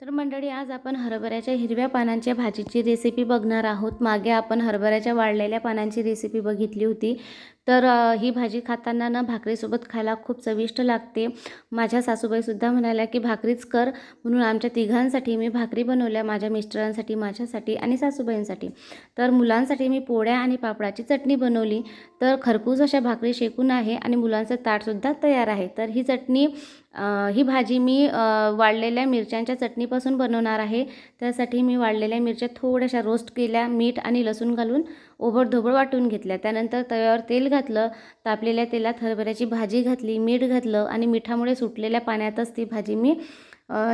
तर मंडळी, आज आपण हरभऱ्याच्या हिरव्या पानांच्या भाजीची रेसिपी बघणार आहोत। मागे आपण हरभऱ्याच्या वाळलेल्या पानांची रेसिपी बघितली होती। तर ही भाजी खाताना ना भाकरीसोबत खायला खूप चविष्ट लागते। माझ्या सासूबाईसुद्धा म्हणाल्या की भाकरीच कर, म्हणून आमच्या तिघांसाठी मी भाकरी बनवल्या, माझ्या मिस्टरांसाठी, माझ्यासाठी आणि सासूबाईंसाठी। तर मुलांसाठी मी पोळ्या आणि पापडाची चटणी बनवली। तर खरपूस अशा भाकरी शेकून आहे आणि मुलांचं ताटसुद्धा तयार आहे। तर ही भाजी मी वाळलेल्या मिरच्यांच्या चटणीपासून बनवणार आहे। त्यासाठी मी वाळलेल्या मिरच्या थोड्याशा रोस्ट केल्या, मीठ आणि लसूण घालून ओबडधोबड वाटून घेतल्या। त्यानंतर तव्यावर तेल घातलं, तापलेल्या तेलात हरभऱ्याची भाजी घातली, मीठ घातलं आणि मिठामुळे सुटलेल्या पाण्यातच ती भाजी मी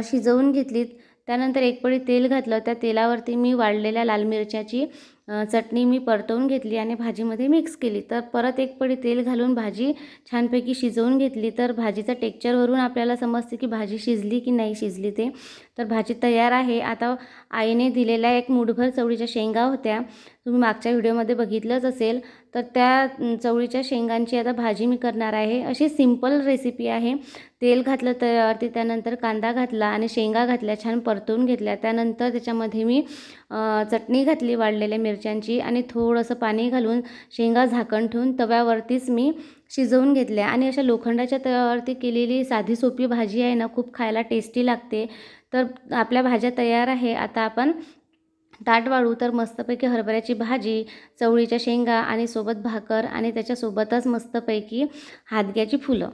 शिजवून घेतली। त्यानंतर एक पळी तेल घातलं, त्या तेलावरती मी वाळलेल्या लाल मिरच्याची चटणी मी परतवून घेतली आणि भाजीमध्ये मिक्स केली। तर परत एक पळी तेल घालून भाजी छानपैकी शिजवून घेतली। तर भाजीचा टेक्स्चरवरून आपल्याला समजते की भाजी शिजली की नाही शिजली ते। तर भाजी तयार आहे। आता आईने दिलेल्या एक मूठभर चवळीच्या शेंगा होत्या, तुम्ही मागच्या व्हिडिओमध्ये बघितलंच असेल। तर त्या चवळीच्या शेंगांची आता भाजी मी करणार आहे। अशी सिंपल रेसिपी आहे। तेल घातलं तव्यावरती, त्यानंतर कांदा घातला आणि शेंगा घातल्या, छान परतवून घेतल्या। त्यानंतर त्याच्यामध्ये मी चटणी घातली वाळलेल्या मिरच्यांची आणि थोडंसं पाणी घालून शेंगा झाकण ठेवून तव्यावरतीच मी शिजवून घेतल्या। आणि अशा लोखंडाच्या तव्यावरती केलेली साधी सोपी भाजी आहे ना, खूप खायला टेस्टी लागते। तर आपल्या भाज्या तयार आहे। आता आपण ताट वाढू। तर मस्तपैकी हरभऱ्याची भाजी, चवळीच्या शेंगा आणि सोबत भाकर आणि त्याच्यासोबतच मस्तपैकी हादग्याची फुलं।